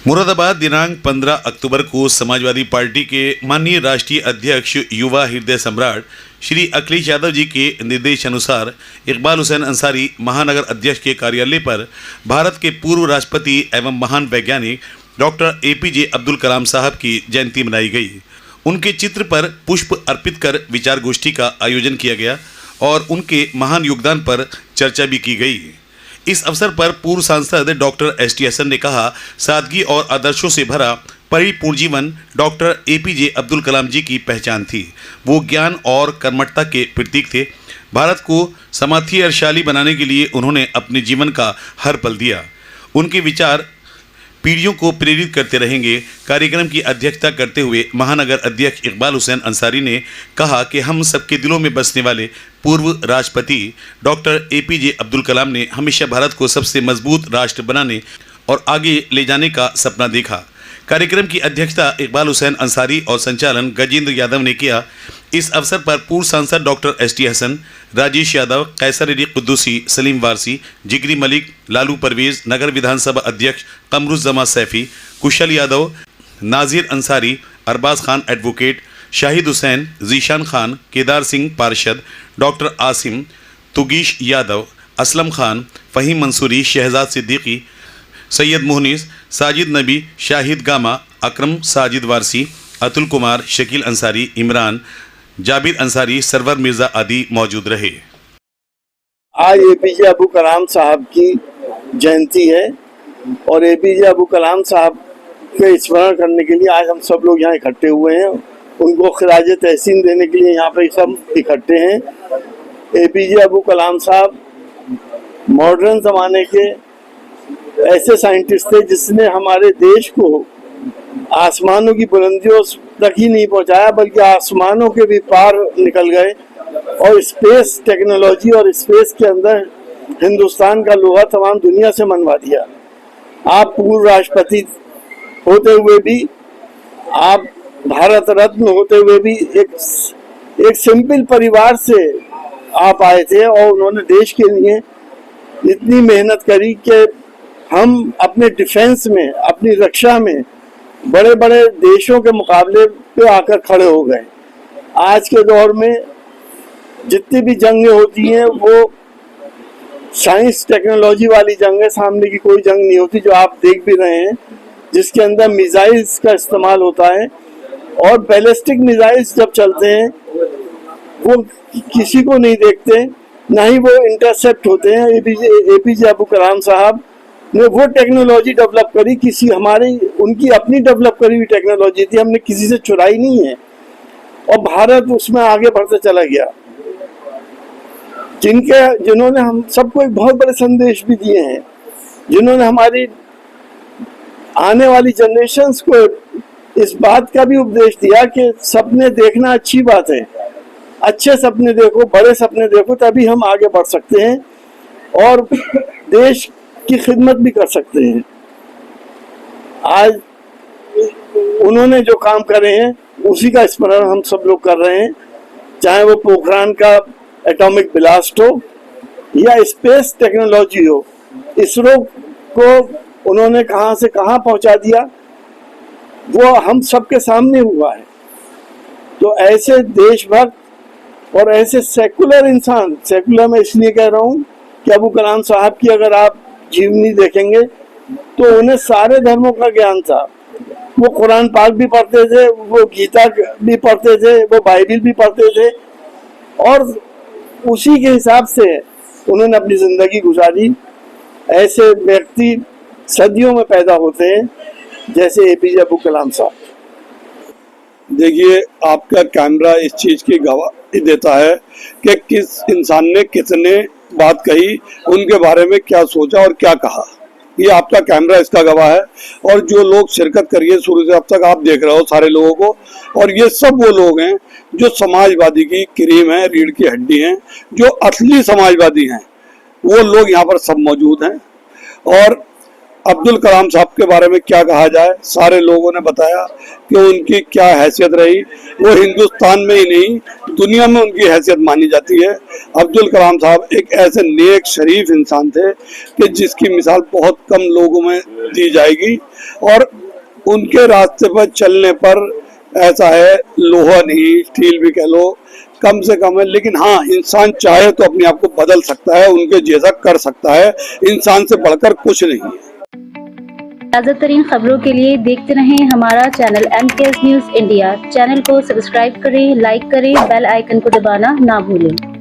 मुरादाबाद दिनांक 15 अक्टूबर को समाजवादी पार्टी के माननीय राष्ट्रीय अध्यक्ष युवा हृदय सम्राट श्री अखिलेश यादव जी के निर्देशानुसार इकबाल हुसैन अंसारी महानगर अध्यक्ष के कार्यालय पर भारत के पूर्व राष्ट्रपति एवं महान वैज्ञानिक डॉक्टर APJ अब्दुल कलाम साहब की जयंती मनाई गई। उनके चित्र पर पुष्प अर्पित कर विचार गोष्ठी का आयोजन किया गया और उनके महान योगदान पर चर्चा भी की गई। इस अवसर पर पूर्व सांसद डॉक्टर ST हसन ने कहा, सादगी और आदर्शों से भरा परिपूर्ण जीवन डॉक्टर APJ अब्दुल कलाम जी की पहचान थी। वो ज्ञान और कर्मठता के प्रतीक थे। भारत को समृद्धशाली बनाने के लिए उन्होंने अपने जीवन का हर पल दिया। उनके विचार पीढ़ियों को प्रेरित करते रहेंगे। कार्यक्रम की अध्यक्षता करते हुए महानगर अध्यक्ष इकबाल हुसैन अंसारी ने कहा कि हम सबके दिलों में बसने वाले पूर्व राष्ट्रपति डॉक्टर APJ अब्दुल कलाम ने हमेशा भारत को सबसे मजबूत राष्ट्र बनाने और आगे ले जाने का सपना देखा। कार्यक्रम की अध्यक्षता इकबाल हुसैन अंसारी और संचालन गजेंद्र यादव ने किया। इस अवसर पर पूर्व सांसद डॉक्टर ST हसन, राजेश यादव, कैसर अली कुद्दूसी, सलीम वारसी, जिगरी मलिक, लालू परवेज, नगर विधानसभा अध्यक्ष कमरुज़्ज़मा सैफी, कुशल यादव, नाजिर अंसारी, अरबाज खान एडवोकेट, शाहिद हुसैन, जीशान खान, केदार सिंह पार्षद, डॉक्टर आसिम, तुगीश यादव, असलम खान, फ़हीम मंसूरी, शहजाद सिद्दीकी, सैयद मोहनीस, साजिद नबी, शाहिद गामा, अकरम साजिद वारसी, अतुल कुमार, शकील अंसारी, इमरान, जाबिर अंसारी, सरवर मिर्ज़ा आदि मौजूद रहे। आज APJ अब्दुल कलाम साहब की जयंती है और APJ अब्दुल कलाम साहब के स्मरण करने के लिए आज हम सब लोग यहाँ इकट्ठे हुए हैं। उनको खिराज तहसीन देने के लिए यहाँ पे सब इकट्ठे हैं। APJ अब्दुल कलाम साहब मॉडर्न ज़माने के ऐसे साइंटिस्ट थे जिसने हमारे देश को आसमानों की बुलंदियों तक ही नहीं पहुंचाया बल्कि आसमानों के भी पार निकल गए और स्पेस टेक्नोलॉजी और स्पेस के अंदर हिंदुस्तान का लोहा तमाम दुनिया से मनवा दिया। आप पूर्व राष्ट्रपति होते हुए भी, आप भारत रत्न होते हुए भी एक सिंपल परिवार से आप आए थे और उन्होंने देश के लिए इतनी मेहनत करी कि हम अपने डिफेंस में, अपनी रक्षा में बड़े बड़े देशों के मुकाबले पे आकर खड़े हो गए। आज के दौर में जितनी भी जंगें होती हैं वो साइंस टेक्नोलॉजी वाली जंगें, सामने की कोई जंग नहीं होती, जो आप देख भी रहे हैं, जिसके अंदर मिसाइल्स का इस्तेमाल होता है और बैलिस्टिक मिसाइल्स जब चलते हैं वो किसी को नहीं देखते, ना ही वो इंटरसेप्ट होते हैं। APJ अब्दुल कलाम साहब ने वो टेक्नोलॉजी डेवलप करी, उनकी अपनी डेवलप करी हुई टेक्नोलॉजी थी, हमने किसी से चुराई नहीं है और भारत उसमें आगे बढ़ते चला गया। जिन्होंने हम सबको एक बहुत बड़े संदेश भी दिए हैं, जिन्होंने हमारी आने वाली जनरेशन्स को इस बात का भी उपदेश दिया कि सपने देखना अच्छी बात है, अच्छे सपने देखो, बड़े सपने देखो, तभी हम आगे बढ़ सकते हैं और देश की खिदमत भी कर सकते हैं। आज उन्होंने जो काम करे हैं उसी का स्मरण हम सब लोग कर रहे हैं, चाहे वो पोखरान का एटॉमिक ब्लास्ट हो या स्पेस टेक्नोलॉजी हो। इसरो को उन्होंने कहां से कहां पहुंचा दिया वो हम सबके सामने हुआ है। तो ऐसे देशभक्त और ऐसे सेकुलर इंसान, सेकुलर मैं इसलिए कह रहा हूं कि अब्दुल कलाम साहब की अगर आप जीवनी देखेंगे तो उन्हें सारे धर्मों का ज्ञान था। वो कुरान पाक भी पढ़ते थे, वो गीता भी पढ़ते थे, वो बाइबिल भी पढ़ते थे और उसी के हिसाब से उन्होंने अपनी जिंदगी गुजारी। ऐसे व्यक्ति सदियों में पैदा होते हैं जैसे APJ अब्दुल कलाम साहब। देखिए, आपका कैमरा इस चीज की गवाही देता है कि किस इंसान ने कितने बात कही, उनके बारे में क्या सोचा और क्या कहा। ये आपका कैमरा इसका गवाह है और जो लोग शिरकत करिए शुरू से अब तक आप देख रहे हो सारे लोगों को, और ये सब वो लोग हैं जो समाजवादी की क्रीम है, रीढ़ की हड्डी हैं, जो असली समाजवादी हैं, वो लोग यहाँ पर सब मौजूद हैं। और अब्दुल कलाम साहब के बारे में क्या कहा जाए। सारे लोगों ने बताया कि उनकी क्या हैसियत रही। वो हिंदुस्तान में ही नहीं, दुनिया में उनकी हैसियत मानी जाती है। अब्दुल कलाम साहब एक ऐसे नेक शरीफ इंसान थे कि जिसकी मिसाल बहुत कम लोगों में दी जाएगी, और उनके रास्ते पर चलने पर ऐसा है, लोहा नहीं स्टील भी कह लो, कम से कम है। लेकिन हाँ, इंसान चाहे तो अपने आप को बदल सकता है, उनके जैसा कर सकता है। इंसान से बढ़कर कुछ नहीं है। ताज़ा तरीन खबरों के लिए देखते रहें हमारा channel MKS news India. Channel को सब्सक्राइब करें, लाइक करें, बेल आइकन को दबाना ना भूलें।